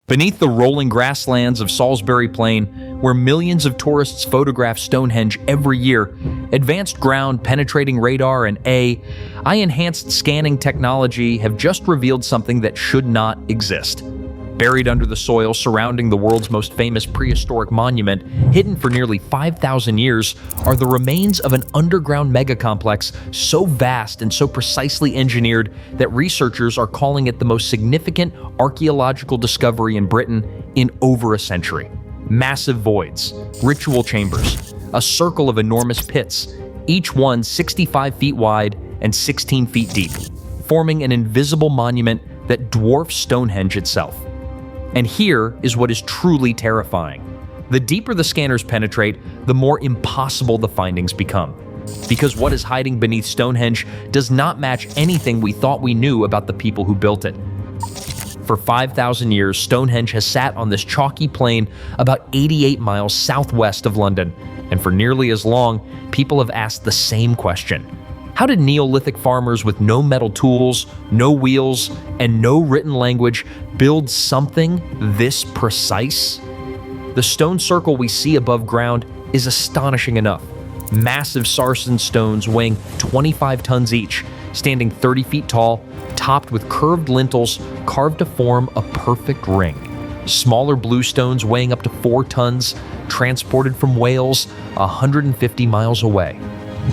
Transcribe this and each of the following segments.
Beneath the rolling grasslands of Salisbury Plain, where millions of tourists photograph Stonehenge every year, advanced ground-penetrating radar and AI-enhanced scanning technology have just revealed something that should not exist. Buried under the soil surrounding the world's most famous prehistoric monument, hidden for nearly 5,000 years, are the remains of an underground megacomplex so vast and so precisely engineered that researchers are calling it the most significant archaeological discovery in Britain in over a century. Massive voids, ritual chambers, a circle of enormous pits, each one 65 feet wide and 16 feet deep, forming an invisible monument that dwarfs Stonehenge itself. And here is what is truly terrifying. The deeper the scanners penetrate, the more impossible the findings become. Because what is hiding beneath Stonehenge does not match anything we thought we knew about the people who built it. For 5,000 years, Stonehenge has sat on this chalky plain about 88 miles southwest of London. And for nearly as long, people have asked the same question. How did Neolithic farmers with no metal tools, no wheels, and no written language build something this precise? The stone circle we see above ground is astonishing enough. Massive sarsen stones weighing 25 tons each, standing 30 feet tall, topped with curved lintels carved to form a perfect ring. Smaller blue stones weighing up to 4 tons, transported from Wales 150 miles away.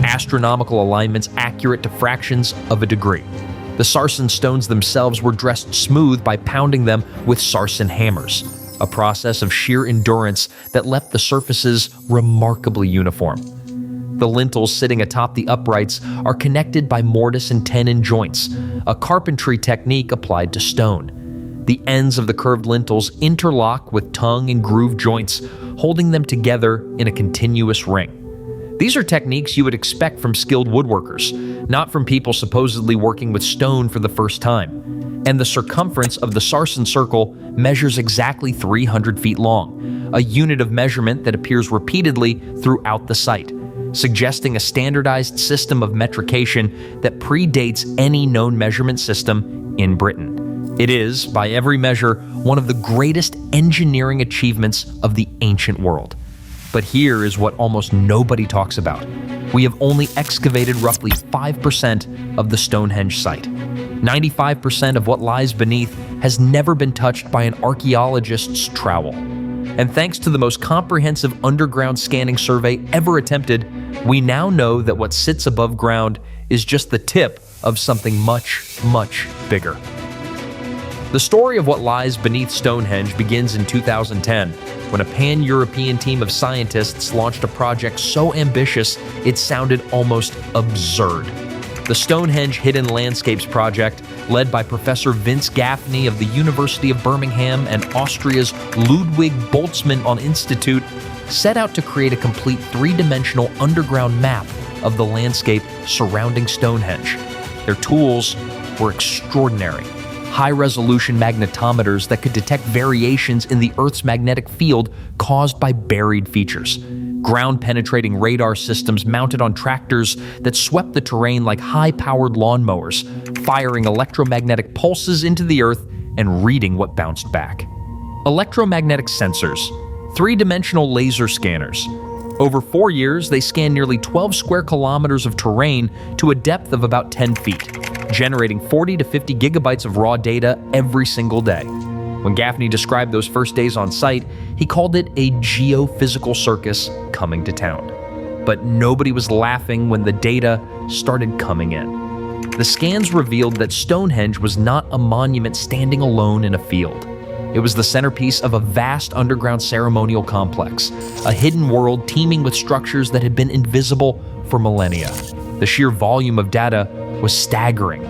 Astronomical alignments accurate to fractions of a degree. The sarsen stones themselves were dressed smooth by pounding them with sarsen hammers, a process of sheer endurance that left the surfaces remarkably uniform. The lintels sitting atop the uprights are connected by mortise and tenon joints, a carpentry technique applied to stone. The ends of the curved lintels interlock with tongue and groove joints, holding them together in a continuous ring. These are techniques you would expect from skilled woodworkers, not from people supposedly working with stone for the first time. And the circumference of the sarsen circle measures exactly 300 feet long, a unit of measurement that appears repeatedly throughout the site, suggesting a standardized system of metrication that predates any known measurement system in Britain. It is, by every measure, one of the greatest engineering achievements of the ancient world. But here is what almost nobody talks about. We have only excavated roughly 5% of the Stonehenge site. 95% of what lies beneath has never been touched by an archaeologist's trowel. And thanks to the most comprehensive underground scanning survey ever attempted, we now know that what sits above ground is just the tip of something much, much bigger. The story of what lies beneath Stonehenge begins in 2010, when a pan-European team of scientists launched a project so ambitious it sounded almost absurd. The Stonehenge Hidden Landscapes Project, led by Professor Vince Gaffney of the University of Birmingham and Austria's Ludwig Boltzmann Institute, set out to create a complete three-dimensional underground map of the landscape surrounding Stonehenge. Their tools were extraordinary. High-resolution magnetometers that could detect variations in the Earth's magnetic field caused by buried features. Ground-penetrating radar systems mounted on tractors that swept the terrain like high-powered lawnmowers, firing electromagnetic pulses into the Earth and reading what bounced back. Electromagnetic sensors, three-dimensional laser scanners. Over 4 years, they scanned nearly 12 square kilometers of terrain to a depth of about 10 feet, generating 40 to 50 gigabytes of raw data every single day. When Gaffney described those first days on site, he called it a geophysical circus coming to town. But nobody was laughing when the data started coming in. The scans revealed that Stonehenge was not a monument standing alone in a field. It was the centerpiece of a vast underground ceremonial complex, a hidden world teeming with structures that had been invisible for millennia. The sheer volume of data was staggering.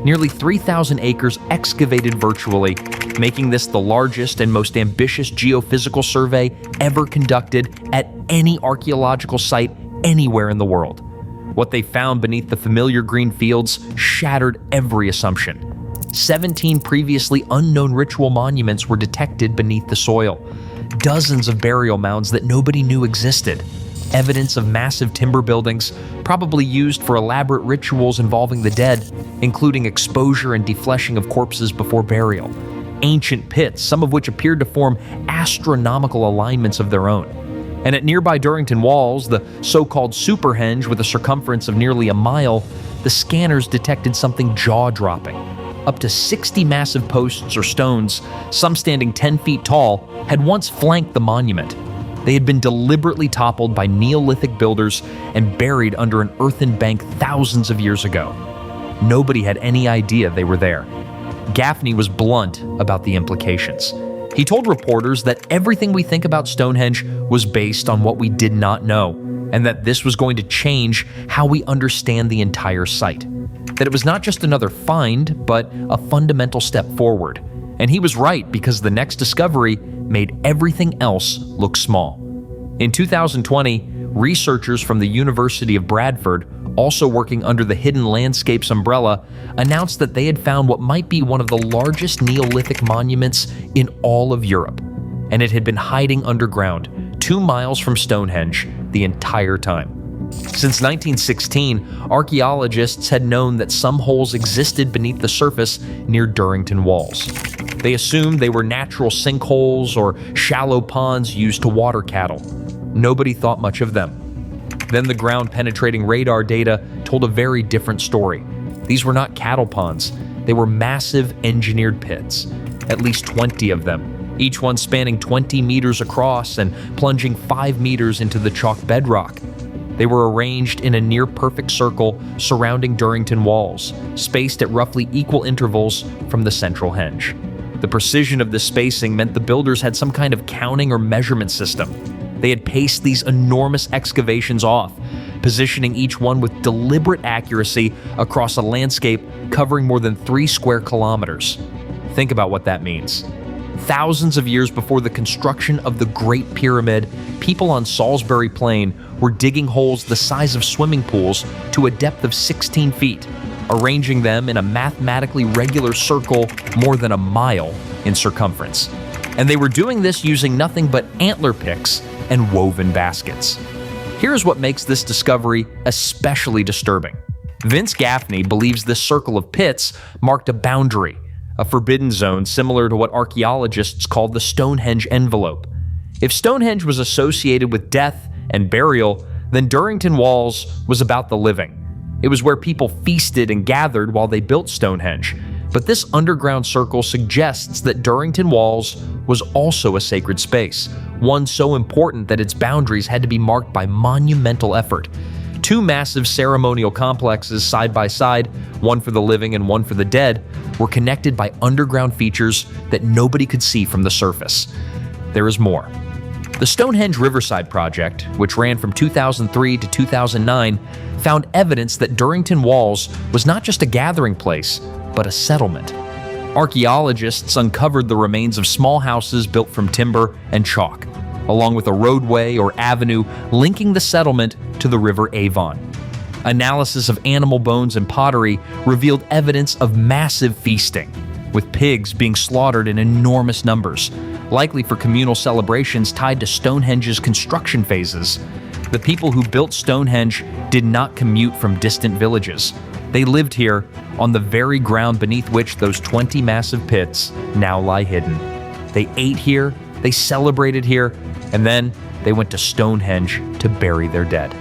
Nearly 3,000 acres excavated virtually, making this the largest and most ambitious geophysical survey ever conducted at any archaeological site anywhere in the world. What they found beneath the familiar green fields shattered every assumption. 17 previously unknown ritual monuments were detected beneath the soil. Dozens of burial mounds that nobody knew existed. Evidence of massive timber buildings, probably used for elaborate rituals involving the dead, including exposure and defleshing of corpses before burial. ancient pits, some of which appeared to form astronomical alignments of their own. And at nearby Durrington Walls, the so-called Superhenge with a circumference of nearly a mile, the scanners detected something jaw-dropping. Up to 60 massive posts or stones, some standing 10 feet tall, had once flanked the monument. They had been deliberately toppled by Neolithic builders and buried under an earthen bank thousands of years ago. Nobody had any idea they were there. Gaffney was blunt about the implications. He told reporters that everything we think about Stonehenge was based on what we did not know, and that this was going to change how we understand the entire site. That it was not just another find, but a fundamental step forward. And he was right, because the next discovery made everything else look small. In 2020, researchers from the University of Bradford, also working under the Hidden Landscapes umbrella, announced that they had found what might be one of the largest Neolithic monuments in all of Europe. And it had been hiding underground, 2 miles from Stonehenge, the entire time. Since 1916, archaeologists had known that some holes existed beneath the surface near Durrington Walls. They assumed they were natural sinkholes or shallow ponds used to water cattle. Nobody thought much of them. Then the ground-penetrating radar data told a very different story. These were not cattle ponds. They were massive engineered pits, at least 20 of them, each one spanning 20 meters across and plunging 5 meters into the chalk bedrock. They were arranged in a near-perfect circle surrounding Durrington Walls, spaced at roughly equal intervals from the central henge. The precision of this spacing meant the builders had some kind of counting or measurement system. They had paced these enormous excavations off, positioning each one with deliberate accuracy across a landscape covering more than 3 square kilometers. Think about what that means. Thousands of years before the construction of the Great Pyramid, people on Salisbury Plain were digging holes the size of swimming pools to a depth of 16 feet, arranging them in a mathematically regular circle more than a mile in circumference. And they were doing this using nothing but antler picks and woven baskets. Here's what makes this discovery especially disturbing. Vince Gaffney believes this circle of pits marked a boundary, a forbidden zone similar to what archaeologists call the Stonehenge envelope. If Stonehenge was associated with death and burial, then Durrington Walls was about the living. It was where people feasted and gathered while they built Stonehenge. But this underground circle suggests that Durrington Walls was also a sacred space, one so important that its boundaries had to be marked by monumental effort. 2 massive ceremonial complexes side by side, one for the living and one for the dead, were connected by underground features that nobody could see from the surface. There is more. The Stonehenge Riverside Project, which ran from 2003 to 2009, found evidence that Durrington Walls was not just a gathering place, but a settlement. Archaeologists uncovered the remains of small houses built from timber and chalk, along with a roadway or avenue linking the settlement to the River Avon. Analysis of animal bones and pottery revealed evidence of massive feasting, with pigs being slaughtered in enormous numbers, likely for communal celebrations tied to Stonehenge's construction phases. The people who built Stonehenge did not commute from distant villages. They lived here on the very ground beneath which those 20 massive pits now lie hidden. They ate here, they celebrated here, and then they went to Stonehenge to bury their dead.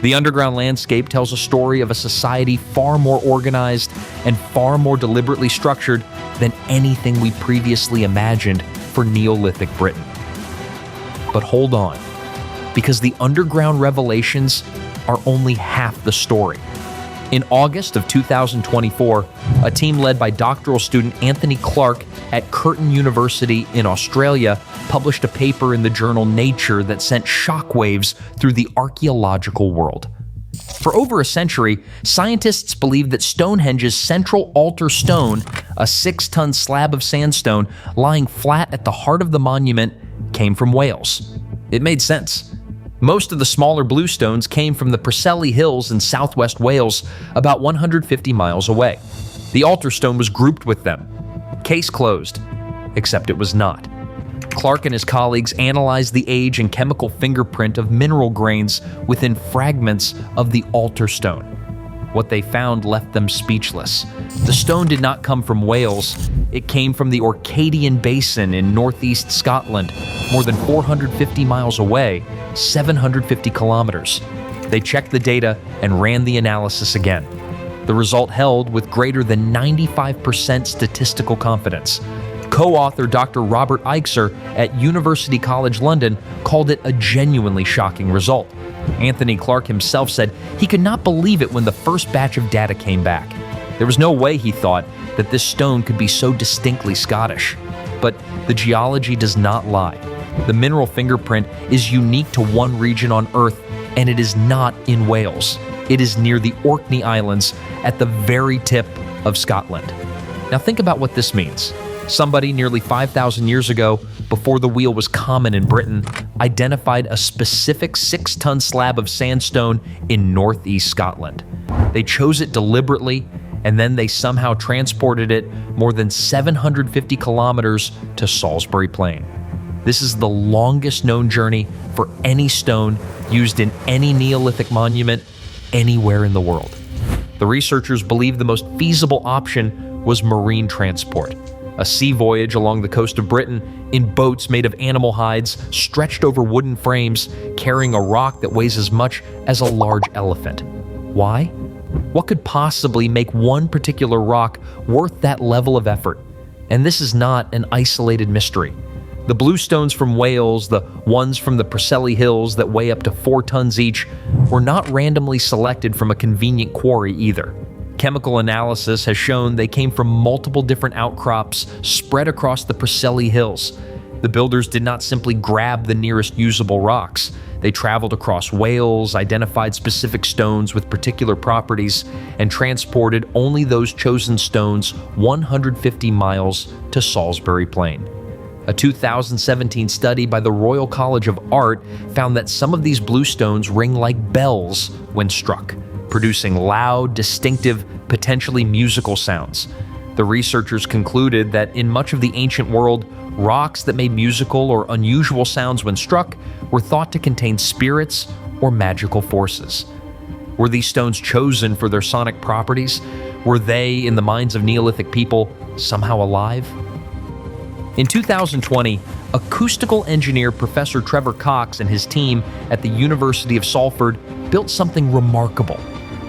The underground landscape tells a story of a society far more organized and far more deliberately structured than anything we previously imagined for Neolithic Britain. But hold on, because the underground revelations are only half the story. In August of 2024, a team led by doctoral student Anthony Clark at Curtin University in Australia published a paper in the journal Nature that sent shockwaves through the archaeological world. For over a century, scientists believed that Stonehenge's central altar stone, a 6-ton slab of sandstone lying flat at the heart of the monument, came from Wales. It made sense. Most of the smaller bluestones came from the Preseli Hills in southwest Wales, about 150 miles away. The altar stone was grouped with them. Case closed, except it was not. Clark and his colleagues analyzed the age and chemical fingerprint of mineral grains within fragments of the altar stone. What they found left them speechless. The stone did not come from Wales. It came from the Orcadian Basin in northeast Scotland, more than 450 miles away, 750 kilometers. They checked the data and ran the analysis again. The result held with greater than 95% statistical confidence. Co-author Dr. Robert Eichser at University College London called it a genuinely shocking result. Anthony Clark himself said he could not believe it when the first batch of data came back. There was no way, he thought, that this stone could be so distinctly Scottish. But the geology does not lie. The mineral fingerprint is unique to one region on Earth, and it is not in Wales. It is near the Orkney Islands at the very tip of Scotland. Now think about what this means. Somebody nearly 5,000 years ago, before the wheel was common in Britain, identified a specific 6-ton slab of sandstone in northeast Scotland. They chose it deliberately, and then they somehow transported it more than 750 kilometers to Salisbury Plain. This is the longest known journey for any stone used in any Neolithic monument anywhere in the world. The researchers believe the most feasible option was marine transport. A sea voyage along the coast of Britain in boats made of animal hides stretched over wooden frames, carrying a rock that weighs as much as a large elephant. Why? What could possibly make one particular rock worth that level of effort? And this is not an isolated mystery. The blue stones from Wales, the ones from the Preseli Hills that weigh up to 4 tons each, were not randomly selected from a convenient quarry either. Chemical analysis has shown they came from multiple different outcrops spread across the Preseli Hills. The builders did not simply grab the nearest usable rocks. They traveled across Wales, identified specific stones with particular properties, and transported only those chosen stones 150 miles to Salisbury Plain. A 2017 study by the Royal College of Art found that some of these blue stones ring like bells when struck, producing loud, distinctive, potentially musical sounds. The researchers concluded that in much of the ancient world, rocks that made musical or unusual sounds when struck were thought to contain spirits or magical forces. Were these stones chosen for their sonic properties? Were they, in the minds of Neolithic people, somehow alive? In 2020, acoustical engineer Professor Trevor Cox and his team at the University of Salford built something remarkable.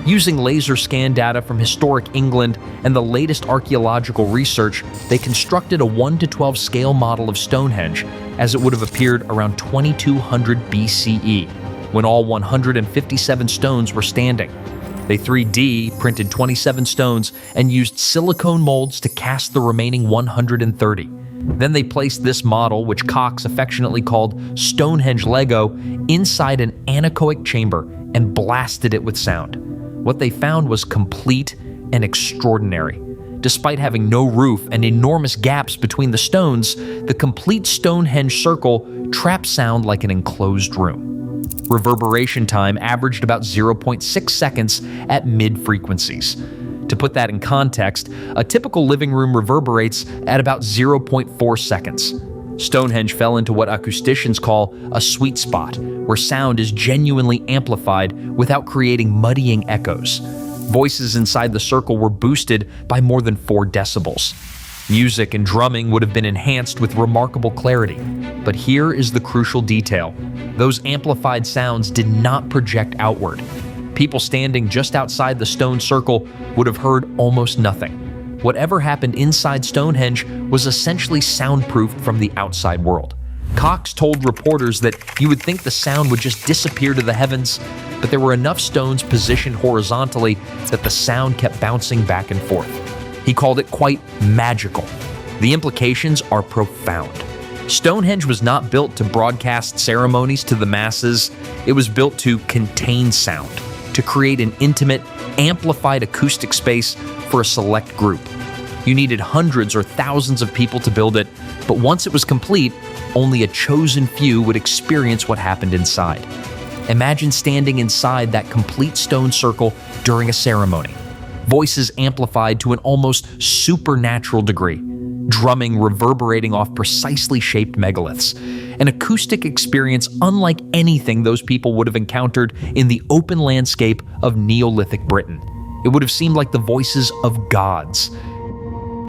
Using laser scan data from historic England and the latest archaeological research, they constructed a 1:12 scale model of Stonehenge as it would have appeared around 2200 BCE, when all 157 stones were standing. They 3D printed 27 stones and used silicone molds to cast the remaining 130. Then they placed this model, which Cox affectionately called Stonehenge Lego, inside an anechoic chamber and blasted it with sound. What they found was complete and extraordinary. Despite having no roof and enormous gaps between the stones, the complete Stonehenge circle trapped sound like an enclosed room. Reverberation time averaged about 0.6 seconds at mid-frequencies. To put that in context, a typical living room reverberates at about 0.4 seconds. Stonehenge fell into what acousticians call a sweet spot, where sound is genuinely amplified without creating muddying echoes. Voices inside the circle were boosted by more than 4 decibels. Music and drumming would have been enhanced with remarkable clarity. But here is the crucial detail. Those amplified sounds did not project outward. People standing just outside the stone circle would have heard almost nothing. Whatever happened inside Stonehenge was essentially soundproofed from the outside world. Cox told reporters that you would think the sound would just disappear to the heavens, but there were enough stones positioned horizontally that the sound kept bouncing back and forth. He called it quite magical. The implications are profound. Stonehenge was not built to broadcast ceremonies to the masses. It was built to contain sound, to create an intimate, amplified acoustic space for a select group. You needed hundreds or thousands of people to build it, but once it was complete, only a chosen few would experience what happened inside. Imagine standing inside that complete stone circle during a ceremony. Voices amplified to an almost supernatural degree, drumming reverberating off precisely shaped megaliths. An acoustic experience unlike anything those people would have encountered in the open landscape of Neolithic Britain. It would have seemed like the voices of gods.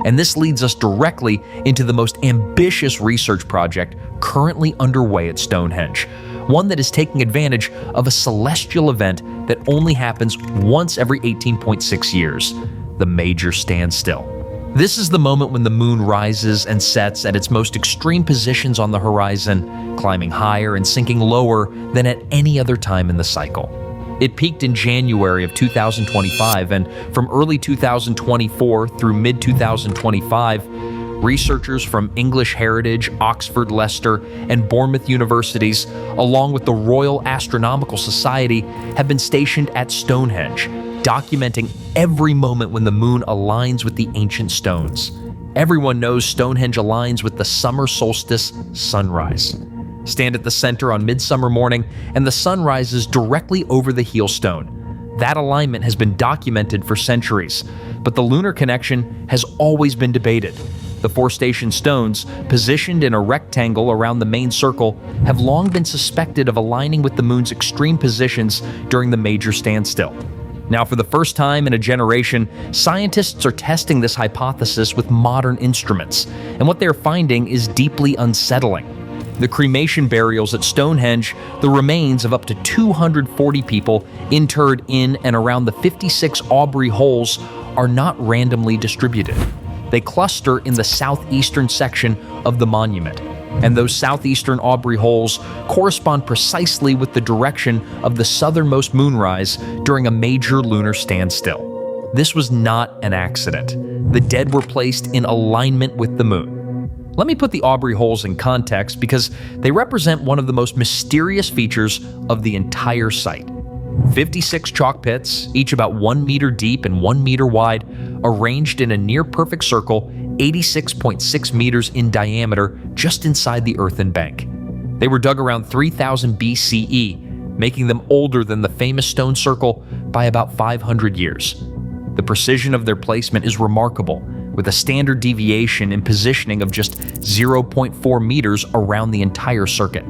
And this leads us directly into the most ambitious research project currently underway at Stonehenge, one that is taking advantage of a celestial event that only happens once every 18.6 years, the major standstill. This is the moment when the moon rises and sets at its most extreme positions on the horizon, climbing higher and sinking lower than at any other time in the cycle. It peaked in January of 2025, and from early 2024 through mid-2025, researchers from English Heritage, Oxford, Leicester, and Bournemouth universities, along with the Royal Astronomical Society, have been stationed at Stonehenge, documenting every moment when the moon aligns with the ancient stones. Everyone knows Stonehenge aligns with the summer solstice sunrise. Stand at the center on midsummer morning, and the sun rises directly over the heel stone. That alignment has been documented for centuries, but the lunar connection has always been debated. The four station stones, positioned in a rectangle around the main circle, have long been suspected of aligning with the moon's extreme positions during the major standstill. Now, for the first time in a generation, scientists are testing this hypothesis with modern instruments, and what they are finding is deeply unsettling. The cremation burials at Stonehenge, the remains of up to 240 people interred in and around the 56 Aubrey holes, are not randomly distributed. They cluster in the southeastern section of the monument, and those southeastern Aubrey holes correspond precisely with the direction of the southernmost moonrise during a major lunar standstill. This was not an accident. The dead were placed in alignment with the moon. Let me put the Aubrey holes in context because they represent one of the most mysterious features of the entire site. 56 chalk pits, each about 1 meter deep and 1 meter wide, arranged in a near-perfect circle, 86.6 meters in diameter, just inside the earthen bank. They were dug around 3000 BCE, making them older than the famous stone circle by about 500 years. The precision of their placement is remarkable, with a standard deviation in positioning of just 0.4 meters around the entire circuit.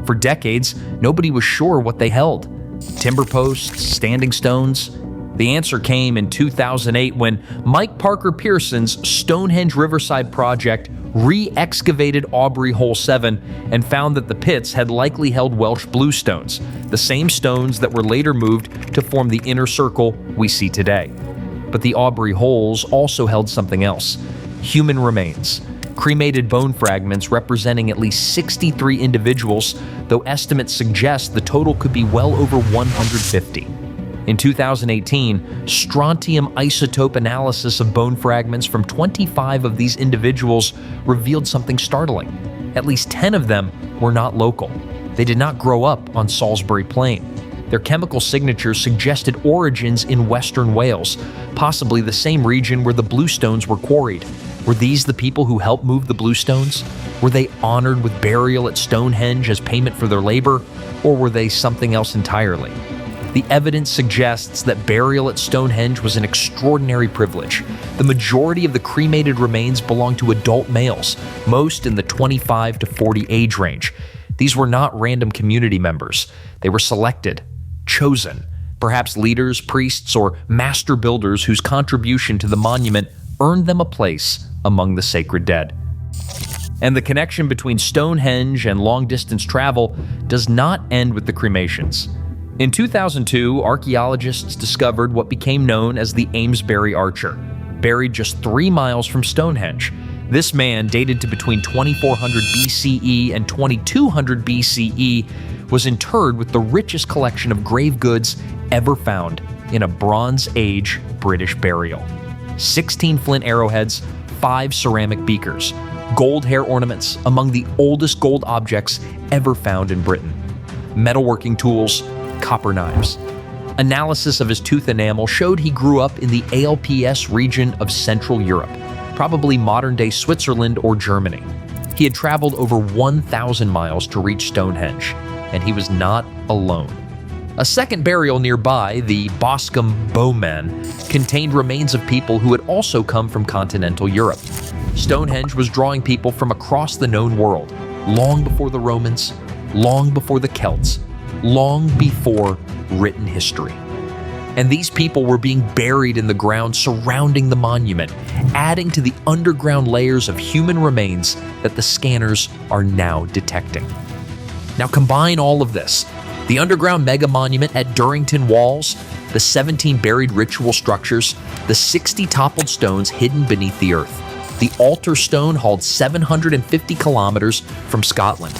For decades, nobody was sure what they held. Timber posts, standing stones. The answer came in 2008 when Mike Parker Pearson's Stonehenge Riverside project re-excavated Aubrey Hole 7 and found that the pits had likely held Welsh bluestones, the same stones that were later moved to form the inner circle we see today. But the Aubrey holes also held something else: human remains, cremated bone fragments representing at least 63 individuals, though estimates suggest the total could be well over 150. In 2018, strontium isotope analysis of bone fragments from 25 of these individuals revealed something startling. At least 10 of them were not local. They did not grow up on Salisbury Plain. Their chemical signatures suggested origins in Western Wales, possibly the same region where the bluestones were quarried. Were these the people who helped move the bluestones? Were they honored with burial at Stonehenge as payment for their labor, or were they something else entirely? The evidence suggests that burial at Stonehenge was an extraordinary privilege. The majority of the cremated remains belonged to adult males, most in the 25 to 40 age range. These were not random community members. They were selected, chosen, perhaps leaders, priests, or master builders whose contribution to the monument earned them a place among the sacred dead. And the connection between Stonehenge and long-distance travel does not end with the cremations. In 2002, archaeologists discovered what became known as the Amesbury Archer, buried just 3 miles from Stonehenge. This man, dated to between 2400 BCE and 2200 BCE, was interred with the richest collection of grave goods ever found in a Bronze Age British burial. 16 flint arrowheads, 5 ceramic beakers, gold hair ornaments, among the oldest gold objects ever found in Britain, metalworking tools, copper knives. Analysis of his tooth enamel showed he grew up in the ALPS region of Central Europe, probably modern-day Switzerland or Germany. He had traveled over 1,000 miles to reach Stonehenge, and he was not alone. A second burial nearby, the Boscombe Bowmen, contained remains of people who had also come from continental Europe. Stonehenge was drawing people from across the known world, long before the Romans, long before the Celts, long before written history. And these people were being buried in the ground surrounding the monument, adding to the underground layers of human remains that the scanners are now detecting. Now combine all of this: the underground mega monument at Durrington Walls, the 17 buried ritual structures, the 60 toppled stones hidden beneath the earth, the altar stone hauled 750 kilometers from Scotland,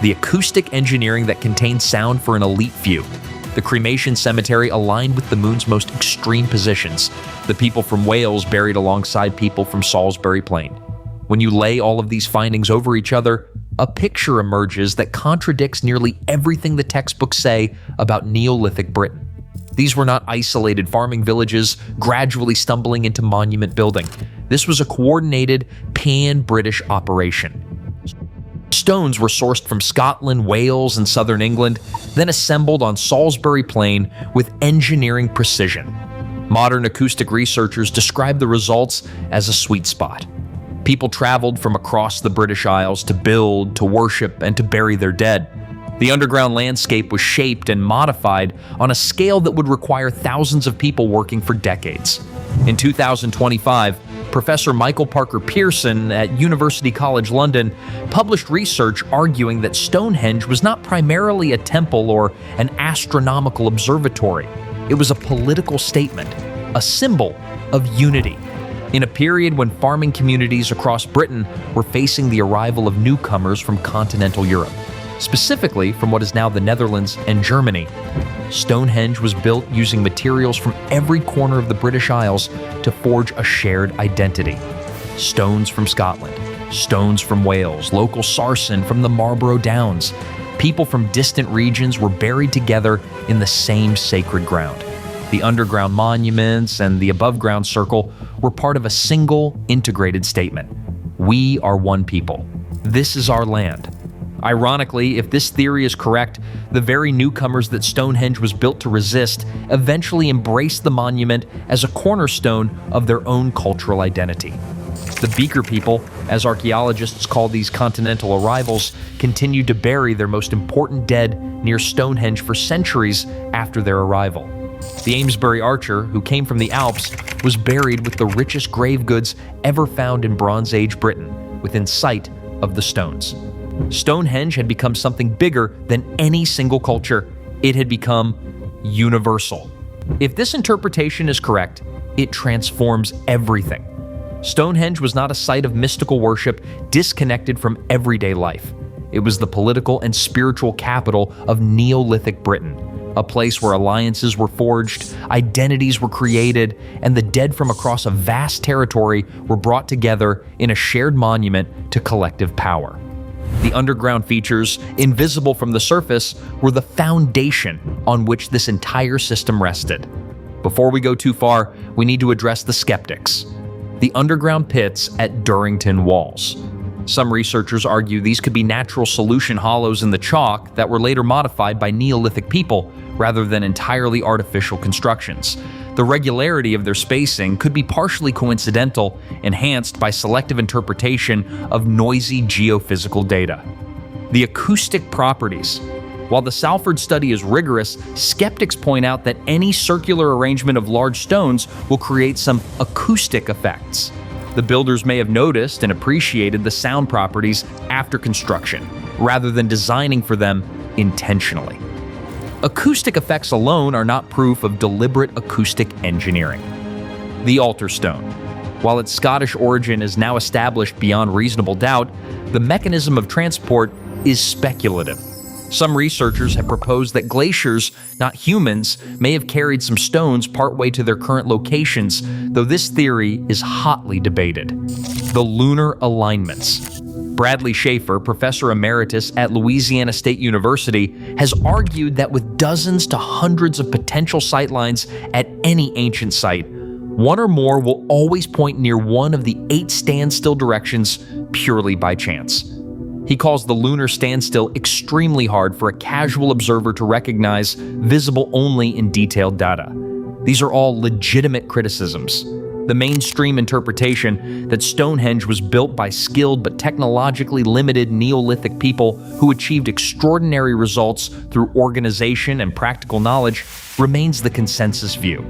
the acoustic engineering that contained sound for an elite view, the cremation cemetery aligned with the moon's most extreme positions, the people from Wales buried alongside people from Salisbury Plain. When you lay all of these findings over each other, a picture emerges that contradicts nearly everything the textbooks say about Neolithic Britain. These were not isolated farming villages gradually stumbling into monument building. This was a coordinated pan-British operation. Stones were sourced from Scotland, Wales, and southern England, then assembled on Salisbury Plain with engineering precision. Modern acoustic researchers describe the results as a sweet spot. People traveled from across the British Isles to build, to worship, and to bury their dead. The underground landscape was shaped and modified on a scale that would require thousands of people working for decades. In 2025, Professor Michael Parker Pearson at University College London published research arguing that Stonehenge was not primarily a temple or an astronomical observatory. It was a political statement, a symbol of unity. In a period when farming communities across Britain were facing the arrival of newcomers from continental Europe, specifically from what is now the Netherlands and Germany, Stonehenge was built using materials from every corner of the British Isles to forge a shared identity. Stones from Scotland, stones from Wales, local sarsen from the Marlborough Downs. People from distant regions were buried together in the same sacred ground. The underground monuments and the above-ground circle were part of a single, integrated statement. We are one people. This is our land. Ironically, if this theory is correct, the very newcomers that Stonehenge was built to resist eventually embraced the monument as a cornerstone of their own cultural identity. The Beaker people, as archaeologists call these continental arrivals, continued to bury their most important dead near Stonehenge for centuries after their arrival. The Amesbury archer, who came from the Alps, was buried with the richest grave goods ever found in Bronze Age Britain, within sight of the stones. Stonehenge had become something bigger than any single culture. It had become universal. If this interpretation is correct, it transforms everything. Stonehenge was not a site of mystical worship disconnected from everyday life. It was the political and spiritual capital of Neolithic Britain, a place where alliances were forged, identities were created, and the dead from across a vast territory were brought together in a shared monument to collective power. The underground features, invisible from the surface, were the foundation on which this entire system rested. Before we go too far, we need to address the skeptics. The underground pits at Durrington Walls. Some researchers argue these could be natural solution hollows in the chalk that were later modified by Neolithic people rather than entirely artificial constructions. The regularity of their spacing could be partially coincidental, enhanced by selective interpretation of noisy geophysical data. The acoustic properties. While the Salford study is rigorous, skeptics point out that any circular arrangement of large stones will create some acoustic effects. The builders may have noticed and appreciated the sound properties after construction, rather than designing for them intentionally. Acoustic effects alone are not proof of deliberate acoustic engineering. The altar stone. While its Scottish origin is now established beyond reasonable doubt, the mechanism of transport is speculative. Some researchers have proposed that glaciers, not humans, may have carried some stones partway to their current locations, though this theory is hotly debated. The lunar alignments. Bradley Schaefer, professor emeritus at Louisiana State University, has argued that with dozens to hundreds of potential sightlines at any ancient site, one or more will always point near one of the 8 standstill directions purely by chance. He calls the lunar standstill extremely hard for a casual observer to recognize, visible only in detailed data. These are all legitimate criticisms. The mainstream interpretation that Stonehenge was built by skilled but technologically limited Neolithic people who achieved extraordinary results through organization and practical knowledge remains the consensus view.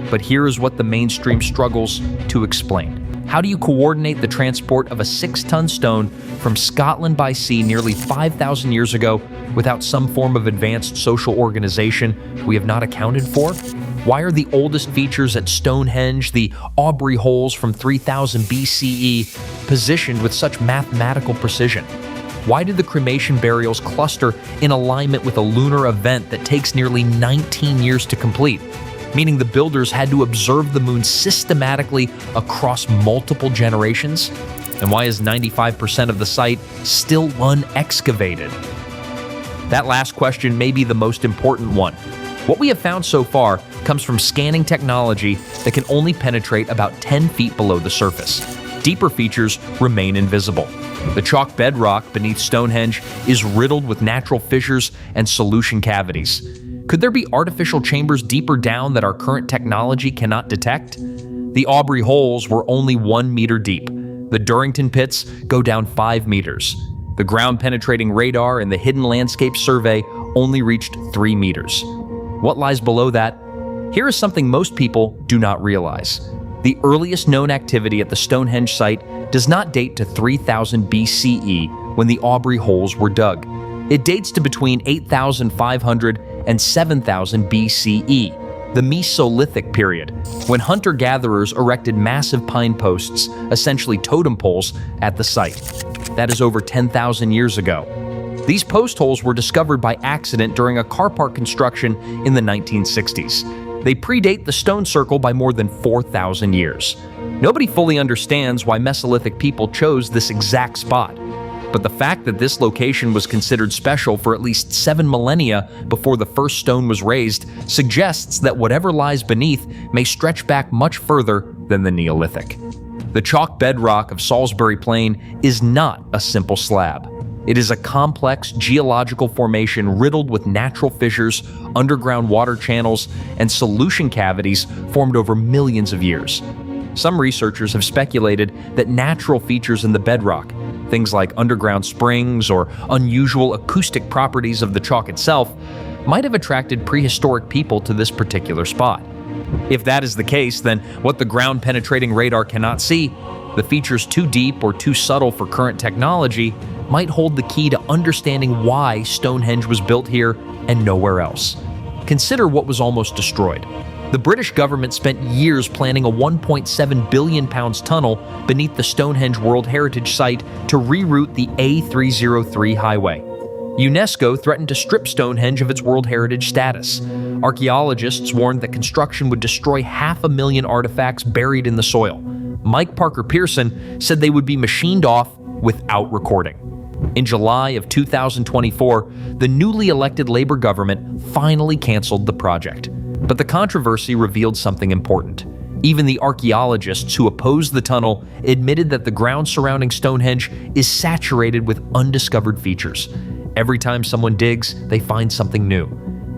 But here is what the mainstream struggles to explain. How do you coordinate the transport of a 6-ton stone from Scotland by sea nearly 5,000 years ago without some form of advanced social organization we have not accounted for? Why are the oldest features at Stonehenge, the Aubrey holes from 3000 BCE, positioned with such mathematical precision? Why do the cremation burials cluster in alignment with a lunar event that takes nearly 19 years to complete, meaning the builders had to observe the moon systematically across multiple generations? And why is 95% of the site still unexcavated? That last question may be the most important one. What we have found so far comes from scanning technology that can only penetrate about 10 feet below the surface. Deeper features remain invisible. The chalk bedrock beneath Stonehenge is riddled with natural fissures and solution cavities. Could there be artificial chambers deeper down that our current technology cannot detect? The Aubrey holes were only 1 meter deep. The Durrington pits go down 5 meters. The ground-penetrating radar and the Hidden Landscape Survey only reached 3 meters. What lies below that? Here is something most people do not realize. The earliest known activity at the Stonehenge site does not date to 3000 BCE when the Aubrey holes were dug. It dates to between 8500 and 7000 BCE, the Mesolithic period, when hunter-gatherers erected massive pine posts, essentially totem poles, at the site. That is over 10,000 years ago. These post holes were discovered by accident during a car park construction in the 1960s. They predate the stone circle by more than 4,000 years. Nobody fully understands why Mesolithic people chose this exact spot. But the fact that this location was considered special for at least 7 millennia before the first stone was raised suggests that whatever lies beneath may stretch back much further than the Neolithic. The chalk bedrock of Salisbury Plain is not a simple slab. It is a complex geological formation riddled with natural fissures, underground water channels, and solution cavities formed over millions of years. Some researchers have speculated that natural features in the bedrock, things like underground springs or unusual acoustic properties of the chalk itself, might have attracted prehistoric people to this particular spot. If that is the case, then what the ground-penetrating radar cannot see, the features too deep or too subtle for current technology, might hold the key to understanding why Stonehenge was built here and nowhere else. Consider what was almost destroyed. The British government spent years planning a 1.7 billion pounds tunnel beneath the Stonehenge World Heritage Site to reroute the A303 highway. UNESCO threatened to strip Stonehenge of its World Heritage status. Archaeologists warned that construction would destroy 500,000 artifacts buried in the soil. Mike Parker Pearson said they would be machined off without recording. In July of 2024, the newly elected Labour government finally canceled the project. But the controversy revealed something important. Even the archaeologists who opposed the tunnel admitted that the ground surrounding Stonehenge is saturated with undiscovered features. Every time someone digs, they find something new.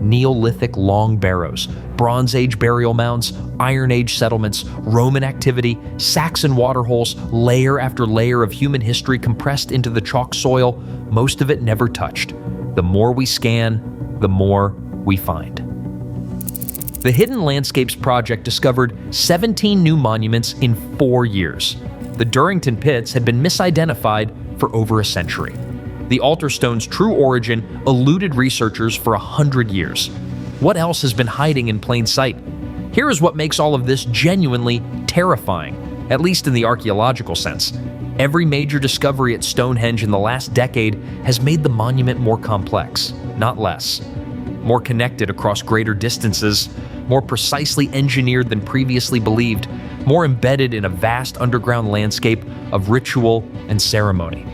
Neolithic long barrows, Bronze Age burial mounds, Iron Age settlements, Roman activity, Saxon waterholes, layer after layer of human history compressed into the chalk soil, most of it never touched. The more we scan, the more we find. The Hidden Landscapes Project discovered 17 new monuments in 4 years. The Durrington pits had been misidentified for over a century. The altar stone's true origin eluded researchers for 100 years. What else has been hiding in plain sight? Here is what makes all of this genuinely terrifying, at least in the archaeological sense. Every major discovery at Stonehenge in the last decade has made the monument more complex, not less. More connected across greater distances, more precisely engineered than previously believed, more embedded in a vast underground landscape of ritual and ceremony.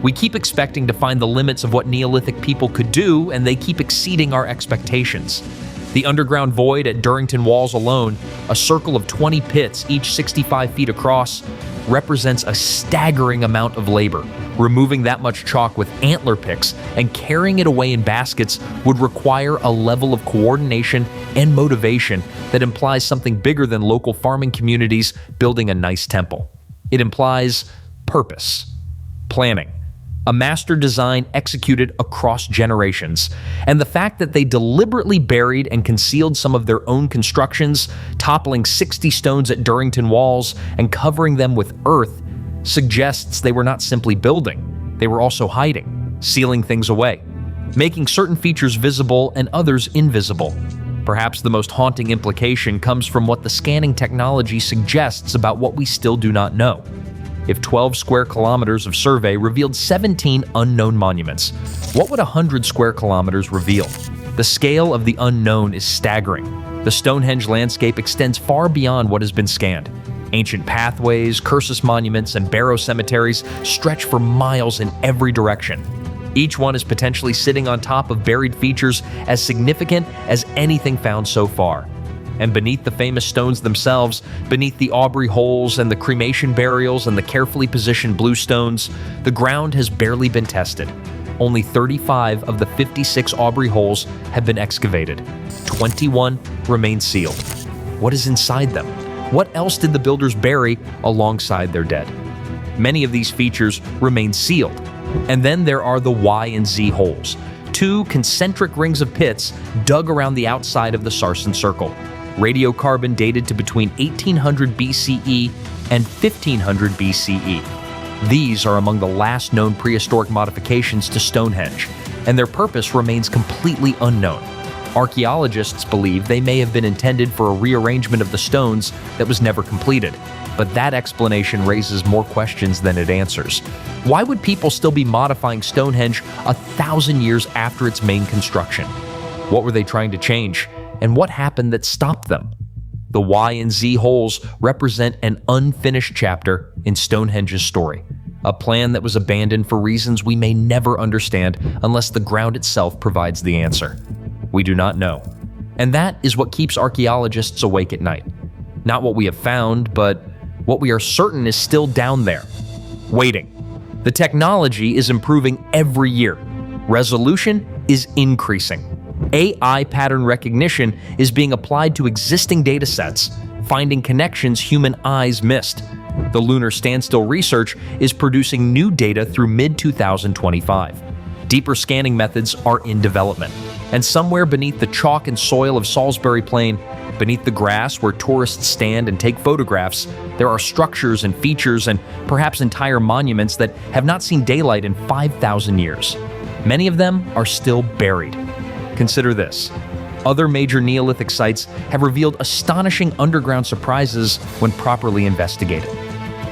We keep expecting to find the limits of what Neolithic people could do, and they keep exceeding our expectations. The underground void at Durrington Walls alone, a circle of 20 pits, each 65 feet across, represents a staggering amount of labor. Removing that much chalk with antler picks and carrying it away in baskets would require a level of coordination and motivation that implies something bigger than local farming communities building a nice temple. It implies purpose, planning, a master design executed across generations, and the fact that they deliberately buried and concealed some of their own constructions, toppling 60 stones at Durrington Walls and covering them with earth, suggests they were not simply building, they were also hiding, sealing things away, making certain features visible and others invisible. Perhaps the most haunting implication comes from what the scanning technology suggests about what we still do not know. If 12 square kilometers of survey revealed 17 unknown monuments, what would 100 square kilometers reveal? The scale of the unknown is staggering. The Stonehenge landscape extends far beyond what has been scanned. Ancient pathways, Cursus monuments, and barrow cemeteries stretch for miles in every direction. Each one is potentially sitting on top of buried features as significant as anything found so far. And beneath the famous stones themselves, beneath the Aubrey holes and the cremation burials and the carefully positioned blue stones, the ground has barely been tested. Only 35 of the 56 Aubrey holes have been excavated. 21 remain sealed. What is inside them? What else did the builders bury alongside their dead? Many of these features remain sealed. And then there are the Y and Z holes, two concentric rings of pits dug around the outside of the Sarsen Circle. Radiocarbon dated to between 1800 BCE and 1500 BCE. These are among the last known prehistoric modifications to Stonehenge, and their purpose remains completely unknown. Archaeologists believe they may have been intended for a rearrangement of the stones that was never completed, but that explanation raises more questions than it answers. Why would people still be modifying Stonehenge 1,000 years after its main construction? What were they trying to change, and what happened that stopped them? The Y and Z holes represent an unfinished chapter in Stonehenge's story, a plan that was abandoned for reasons we may never understand unless the ground itself provides the answer. We do not know. And that is what keeps archaeologists awake at night. Not what we have found, but what we are certain is still down there, waiting. The technology is improving every year. Resolution is increasing. AI pattern recognition is being applied to existing data sets, finding connections human eyes missed. The lunar standstill research is producing new data through mid-2025. Deeper scanning methods are in development. And somewhere beneath the chalk and soil of Salisbury Plain, beneath the grass where tourists stand and take photographs, there are structures and features and perhaps entire monuments that have not seen daylight in 5,000 years. Many of them are still buried. Consider this. Other major Neolithic sites have revealed astonishing underground surprises when properly investigated.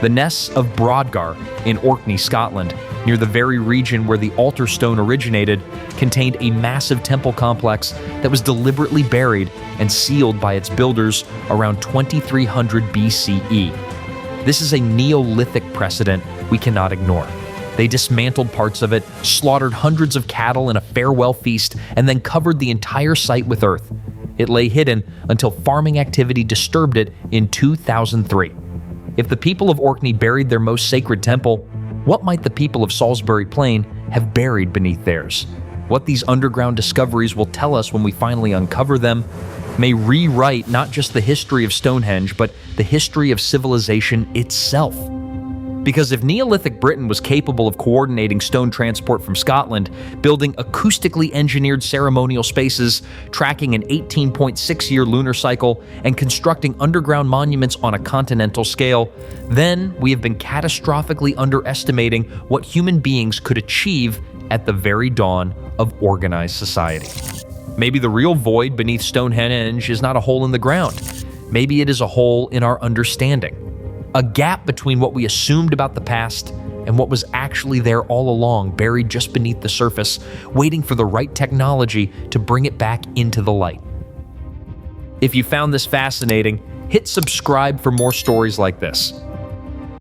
The nests of Brodgar in Orkney, Scotland, near the very region where the altar stone originated, contained a massive temple complex that was deliberately buried and sealed by its builders around 2300 BCE. This is a Neolithic precedent we cannot ignore. They dismantled parts of it, slaughtered hundreds of cattle in a farewell feast, and then covered the entire site with earth. It lay hidden until farming activity disturbed it in 2003. If the people of Orkney buried their most sacred temple, what might the people of Salisbury Plain have buried beneath theirs? What these underground discoveries will tell us when we finally uncover them may rewrite not just the history of Stonehenge, but the history of civilization itself. Because if Neolithic Britain was capable of coordinating stone transport from Scotland, building acoustically engineered ceremonial spaces, tracking an 18.6-year lunar cycle, and constructing underground monuments on a continental scale, then we have been catastrophically underestimating what human beings could achieve at the very dawn of organized society. Maybe the real void beneath Stonehenge is not a hole in the ground. Maybe it is a hole in our understanding. A gap between what we assumed about the past and what was actually there all along, buried just beneath the surface, waiting for the right technology to bring it back into the light. If you found this fascinating, hit subscribe for more stories like this.